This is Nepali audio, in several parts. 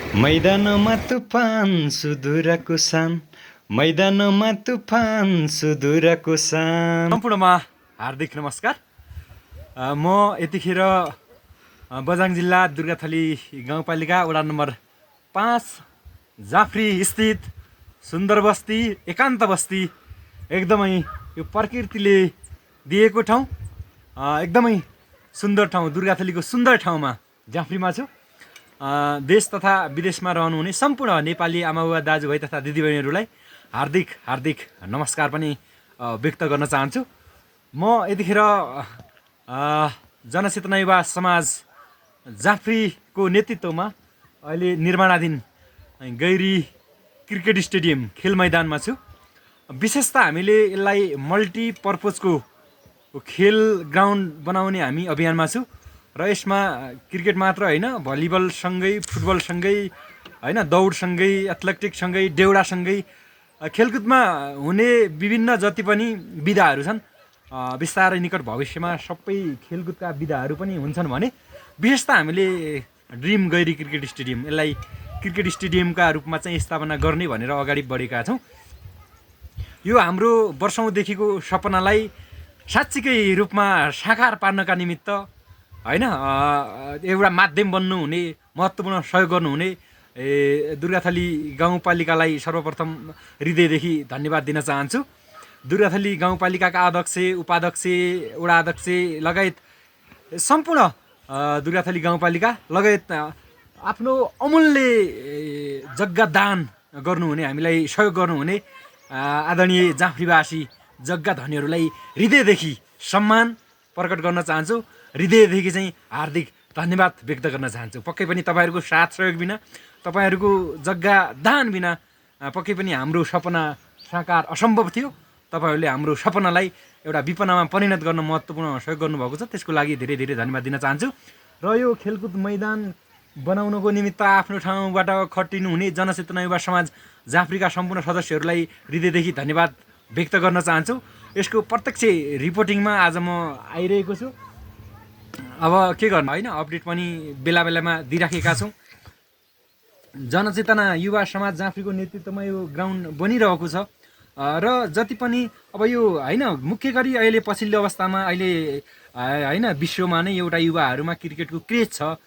मैदानमा तुफान सुदूरको सान मैदानमा तुफान सुदूरको सान। सम्पूर्णमा हार्दिक नमस्कार। म यतिखेर बझाङ जिल्ला दुर्गाथली गाउँपालिका वडा नम्बर 5 जाफ्री स्थित सुन्दर बस्ती एकान्त बस्ती एकदमै यो प्रकृतिले दिएको ठाउँ, एकदमै सुन्दर ठाउँ, दुर्गाथलीको सुन्दर ठाउँमा जाफ्रीमा छु। देश तथा विदेशमा रहनुहुने सम्पूर्ण नेपाली आमाबुबा दाजुभाइ तथा दिदीबहिनीहरूलाई हार्दिक हार्दिक नमस्कार पनि व्यक्त गर्न चाहन्छु। म यतिखेर जनचेतना युवा समाज जाफ्रीको नेतृत्वमा अहिले निर्माणाधीन गैरी क्रिकेट स्टेडियम खेल मैदानमा छु। विशेषतः हामीले यसलाई मल्टिपर्पजको खेल ग्राउन्ड बनाउने हामी अभियानमा छु र यसमा क्रिकेट मात्र होइन, भलिबलसँगै, फुटबलसँगै होइन, दौडसँगै, एथलेटिक्ससँगै, डेउडासँगै खेलकुदमा हुने विभिन्न जति पनि विधाहरू छन्, बिस्तारै निकट भविष्यमा सबै खेलकुदका विधाहरू पनि हुन्छन् भने विशेषतः हामीले ड्रिम गैरी क्रिकेट स्टेडियम यसलाई क्रिकेट स्टेडियमका रूपमा चाहिँ स्थापना गर्ने भनेर अगाडि बढेका छौँ। यो हाम्रो वर्षौँदेखिको सपनालाई साँच्चीकै रूपमा साकार पार्नका निमित्त होइन, एउटा माध्यम बन्नुहुने, महत्त्वपूर्ण सहयोग गर्नुहुने दुर्गाथली गाउँपालिकालाई सर्वप्रथम हृदयदेखि धन्यवाद दिन चाहन्छु। दुर्गाथली गाउँपालिकाका अध्यक्ष, उपाध्यक्ष, वडा अध्यक्ष लगायत सम्पूर्ण दुर्गाथली गाउँपालिका लगायत आफ्नो अमूल्य जग्गा दान गर्नुहुने, हामीलाई सहयोग गर्नुहुने आदरणीय जाफ्रीवासी जग्गा धनीहरूलाई हृदयदेखि सम्मान प्रकट गर्न चाहन्छु। हृदयदेखि चाहिँ हार्दिक धन्यवाद व्यक्त गर्न चाहन्छु। पक्कै पनि तपाईँहरूको साथ सहयोग बिना, तपाईँहरूको जग्गा दान बिना पक्कै पनि हाम्रो सपना साकार असम्भव थियो। तपाईँहरूले हाम्रो सपनालाई एउटा विपनामा परिणत गर्न महत्त्वपूर्ण सहयोग गर्नुभएको छ, त्यसको लागि धेरै धेरै धन्यवाद दिन चाहन्छु। र यो खेलकुद मैदान बनाउनको निमित्त आफ्नो ठाउँबाट खटिनुहुने जनचेतना युवा समाज जाफ्रीका सम्पूर्ण सदस्यहरूलाई हृदयदेखि धन्यवाद व्यक्त गर्न चाहन्छु। यसको प्रत्यक्ष रिपोर्टिङमा आज म आइरहेको छु। अब के गर्नु होइन, अपडेट पनि बेला बेलामा दिइराखेका छौँ। जनचेतना युवा समाज जाफ्रीको नेतृत्वमा यो ग्राउन्ड बनिरहेको छ र जति पनि अब यो होइन, मुख्य गरी अहिले पछिल्लो अवस्थामा अहिले होइन विश्वमा नै एउटा युवाहरूमा क्रिकेटको क्रेज छ।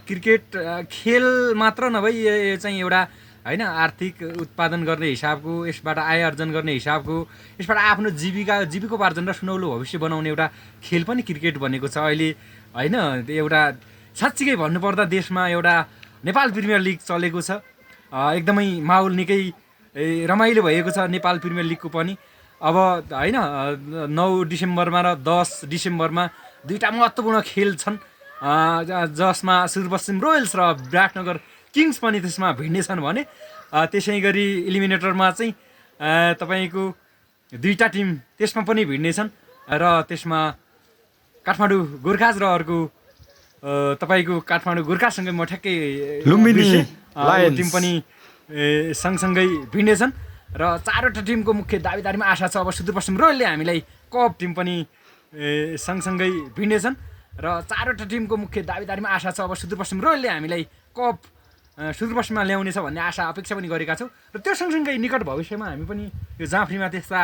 क्रिकेट खेल मात्र नभई यो चाहिँ एउटा होइन आर्थिक उत्पादन गर्ने हिसाबको, यसबाट आय अर्जन गर्ने हिसाबको, यसबाट आफ्नो जीविकोपार्जन र सुनौलो भविष्य बनाउने एउटा खेल पनि क्रिकेट बनेको छ अहिले होइन। एउटा साँच्चीकै भन्नुपर्दा देशमा एउटा नेपाल प्रिमियर लिग चलेको छ, एकदमै माहौल निकै रमाइलो भएको छ नेपाल प्रिमियर लिगको पनि। अब होइन 9 डिसेम्बरमा र 10 डिसेम्बरमा दुईवटा महत्त्वपूर्ण खेल छन्, जसमा सुदूरपश्चिम रोयल्स र विराटनगर किङ्स पनि त्यसमा भिड्नेछन् भने त्यसै गरी इलिमिनेटरमा चाहिँ तपाईँको दुईवटा टिम त्यसमा पनि भिड्नेछन् र त्यसमा काठमाडौँ गोर्खाज र अर्को तपाईँको काठमाडौँ गोर्खासँगै म ठ्याक्कै लुम्बिनी टिम पनि सँगसँगै भिड्नेछन् र चारवटा टिमको मुख्य दावेदारीमा आशा छ। अब सुदूरपश्चिम रोयलले हामीलाई कप टिम पनि सँगसँगै भिड्नेछन् र चारवटा टिमको मुख्य दावेदारीमा आशा छ। अब सुदूरपश्चिम रोयलले हामीलाई कप सुदूरपश्चिममा ल्याउनेछ भन्ने आशा अपेक्षा पनि गरेका छौँ र त्यो सँगसँगै निकट भविष्यमा हामी पनि यो जाफ्रीमा त्यस्ता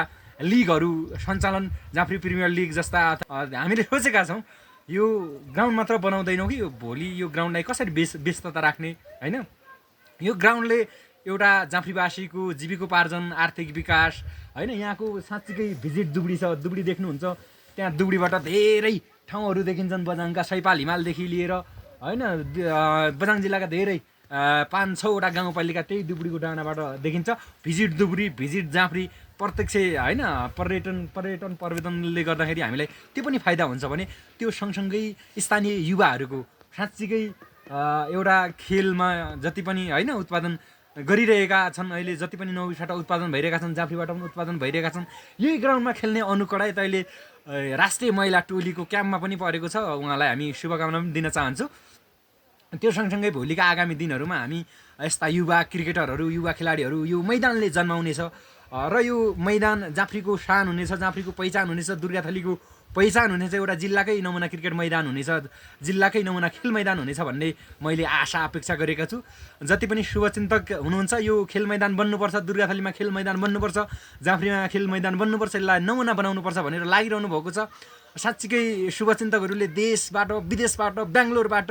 लिगहरू सञ्चालन, जाफ्री प्रिमियर लिग जस्ता हामीले सोचेका छौँ। यो ग्राउन्ड मात्र बनाउँदैनौँ कि यो भोलि यो ग्राउन्डलाई कसरी व्यस्तता राख्ने होइन, यो ग्राउन्डले एउटा जाफ्रीवासीको जीविकोपार्जन, आर्थिक विकास होइन, यहाँको साँच्चीकै भिजिट दुबडी छ, दुबडी देख्नुहुन्छ, त्यहाँ दुबडीबाट धेरै ठाउँहरू देखिन्छन्, बझाङका सैपाल हिमालदेखि लिएर होइन बझाङ जिल्लाका धेरै 5-6वटा गाउँपालिका त्यही दुबडीको डाँडाबाट देखिन्छ। भिजिट दुबडी, भिजिट जाफ्री प्रत्यक्ष होइन पर्यटनले गर्दाखेरि हामीलाई त्यो पनि फाइदा हुन्छ भने त्यो सँगसँगै स्थानीय युवाहरूको साँच्चीकै एउटा खेलमा जति पनि होइन उत्पादन गरिरहेका छन्, अहिले जति पनि नौबाट उत्पादन भइरहेका छन्, जाफ्रीबाट पनि उत्पादन भइरहेका छन्, यही ग्राउन्डमा खेल्ने अनुकडायत अहिले राष्ट्रिय महिला टोलीको क्याम्पमा पनि परेको छ। उहाँलाई हामी शुभकामना पनि दिन चाहन्छु। त्यो सँगसँगै भोलिका आगामी दिनहरूमा हामी यस्ता युवा क्रिकेटरहरू, युवा खेलाडीहरू यो मैदानले जन्माउनेछ। र यो मैदान जाँफ्रीको शान हुनेछ, जाँफ्रीको पहिचान हुनेछ, दुर्गाथलीको पहिचान हुनेछ, एउटा जिल्लाकै नमुना क्रिकेट मैदान हुनेछ, जिल्लाकै नमुना खेल मैदान हुनेछ भन्ने मैले आशा अपेक्षा गरेका छु। जति पनि शुभचिन्तक हुनुहुन्छ यो खेल मैदान बन्नुपर्छ, दुर्गाथलीमा खेल मैदान बन्नुपर्छ, जाँफ्रीमा खेल मैदान बन्नुपर्छ, यसलाई नमुना बनाउनुपर्छ भनेर लागिरहनु भएको छ। साँच्चीकै शुभचिन्तकहरूले देशबाट, विदेशबाट, बेङ्गलोरबाट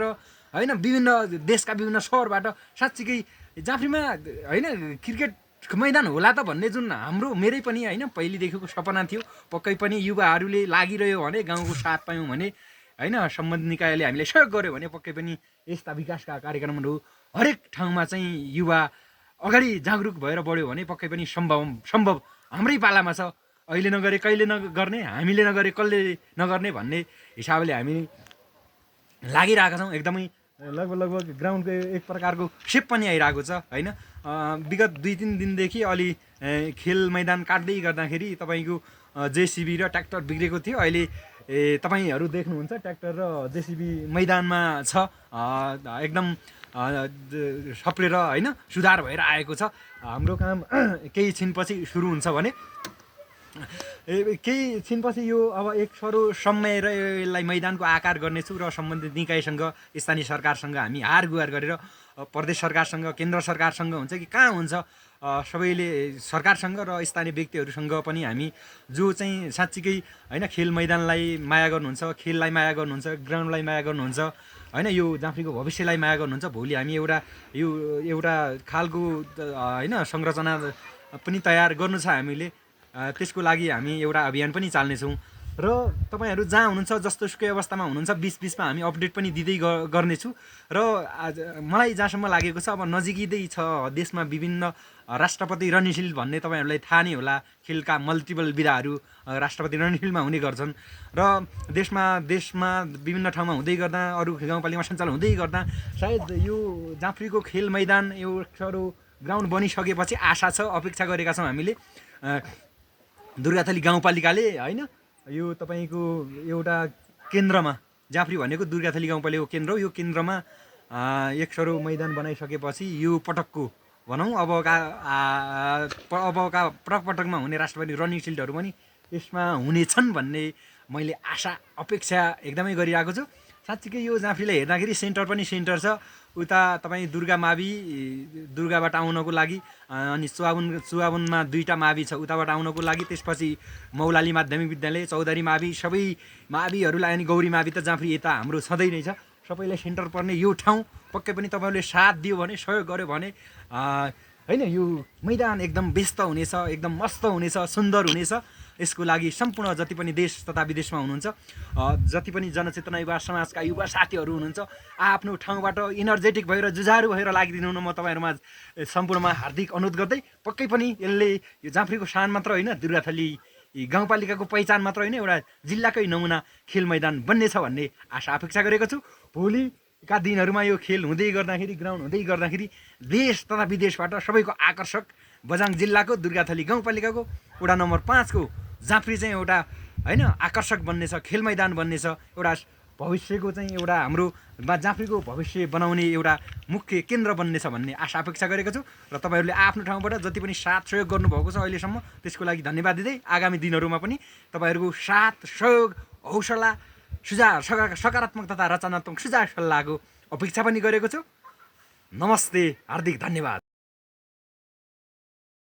होइन, विभिन्न देशका विभिन्न सहरबाट साँच्चीकै जाँफ्रीमा होइन क्रिकेट मैदान होला त भन्ने जुन हाम्रो मेरै पनि होइन पहिलेदेखिको सपना थियो, पक्कै पनि युवाहरूले लागिरह्यो भने, गाउँको साथ पायौँ भने होइन, सम्बन्धित निकायले हामीलाई सहयोग गर्यो भने पक्कै पनि यस्ता विकासका कार्यक्रमहरू हरेक ठाउँमा चाहिँ युवा अगाडि जागरुक भएर बढ्यो भने पक्कै पनि सम्भव हाम्रै पालामा छ। अहिले नगरे कहिले नगर्ने, हामीले नगरे कसले नगर्ने भन्ने हिसाबले हामी लागिरहेका छौँ। एकदमै लगभग ग्राउन्डको एक प्रकारको सेप पनि आइरहेको छ होइन। विगत 2-3 दिनदेखि अलि खेल मैदान काट्दै गर्दाखेरि तपाईँको जेसिबी र ट्र्याक्टर बिग्रेको थियो। अहिले तपाईँहरू देख्नुहुन्छ ट्र्याक्टर र जेसिबी मैदानमा छ, एकदम सप्रेर होइन सुधार भएर आएको छ। हाम्रो काम केही छिनपछि सुरु हुन्छ भने केही छिनपछि यो अब एक सरो सम्मेर यसलाई मैदानको आकार गर्नेछु र सम्बन्धित निकायसँग, स्थानीय सरकारसँग हामी हार गुहार गरेर प्रदेश सरकारसँग, केन्द्र सरकारसँग हुन्छ कि कहाँ हुन्छ सबैले सरकारसँग र स्थानीय व्यक्तिहरूसँग पनि हामी जो चाहिँ साँच्चीकै होइन खेल मैदानलाई माया गर्नुहुन्छ, खेललाई माया गर्नुहुन्छ, ग्राउन्डलाई माया गर्नुहुन्छ होइन, यो जाँफ्रीको भविष्यलाई माया गर्नुहुन्छ, भोलि हामी एउटा खालको होइन संरचना पनि तयार गर्नु छ हामीले। त्यसको लागि हामी एउटा अभियान पनि चाल्नेछौँ र तपाईँहरू जहाँ हुनुहुन्छ, जस्तोसुकै अवस्थामा हुनुहुन्छ, बिचमा हामी अपडेट पनि दिँदै गर्नेछु। र मलाई जहाँसम्म लागेको छ अब नजिकै छ देशमा विभिन्न राष्ट्रपति रणनील भन्ने तपाईँहरूलाई थाहा नै होला, खेलका मल्टिपल विधाहरू राष्ट्रपति रणनीलमा हुने गर्छन् र देशमा विभिन्न ठाउँमा हुँदै गर्दा, अरू गाउँपालिकामा सञ्चालन हुँदै गर्दा सायद यो जाँफ्रीको खेल मैदान एउटा ग्राउन्ड बनिसकेपछि आशा छ, अपेक्षा गरेका छौँ हामीले दुर्गाथली गाउँपालिकाले होइन, यो तपाईँको एउटा केन्द्रमा, जाँफ्री भनेको दुर्गाथली गाउँपालिकाको केन्द्र हो, यो केन्द्रमा एक सरो मैदान बनाइसकेपछि यो पटकको भनौँ अबका पटकमा हुने राष्ट्रपति रनिङ सिल्डहरू पनि यसमा हुनेछन् भन्ने मैले आशा अपेक्षा एकदमै गरिरहेको छु। साँच्चीकै यो जाँफ्रीलाई हेर्दाखेरि सेन्टर पनि सेन्टर छ, उता तपाईँ दुर्गाबाट आउनको लागि अनि चुवाबुनमा 2टा मावि छ उताबाट आउनको लागि, त्यसपछि मौलाली माध्यमिक विद्यालय, चौधरी मावि, सबै माविहरूलाई अनि गौरी मावि त जाँफ्री यता हाम्रो सधैँ नै छ, सबैलाई सेन्टर पर्ने यो ठाउँ पक्कै पनि तपाईँहरूले साथ दियो भने, सहयोग गर्यो भने होइन यो मैदान एकदम व्यस्त हुनेछ, एकदम मस्त हुनेछ, सुन्दर हुनेछ। यसको लागि सम्पूर्ण जति पनि देश तथा विदेशमा हुनुहुन्छ, जति पनि जनचेतना युवा समाजका युवा साथीहरू हुनुहुन्छ, आफ्नो ठाउँबाट इनर्जेटिक भएर जुझारु भएर लागिदिनु न म तपाईँहरूमा सम्पूर्णमा हार्दिक अनुरोध गर्दै, पक्कै पनि यसले यो जाँफ्रीको शान मात्र होइन, दुर्गाथली गाउँपालिकाको पहिचान मात्र होइन, एउटा जिल्लाकै नमुना खेल मैदान बन्नेछ भन्ने आशा अपेक्षा गरेको छु। भोलिका दिनहरूमा यो खेल हुँदै गर्दाखेरि, ग्राउन्ड हुँदै गर्दाखेरि देश तथा विदेशबाट सबैको आकर्षक बझाङ जिल्लाको दुर्गाथली गाउँपालिकाको वडा नम्बर 5 को जाँफ्री चाहिँ एउटा होइन आकर्षक बन्नेछ, खेल मैदान बन्नेछ, एउटा भविष्यको चाहिँ एउटा हाम्रो जाँफ्रीको भविष्य बनाउने एउटा मुख्य केन्द्र बन्नेछ भन्ने आशा अपेक्षा गरेको छु। र तपाईँहरूले आफ्नो ठाउँबाट जति पनि साथ सहयोग गर्नुभएको छ अहिलेसम्म त्यसको लागि धन्यवाद दिँदै आगामी दिनहरूमा पनि तपाईँहरूको साथ सहयोग, हौसला, सुझाव, सकारात्मक तथा रचनात्मक सुझाव सल्लाहको अपेक्षा पनि गरेको छु। नमस्ते, हार्दिक धन्यवाद।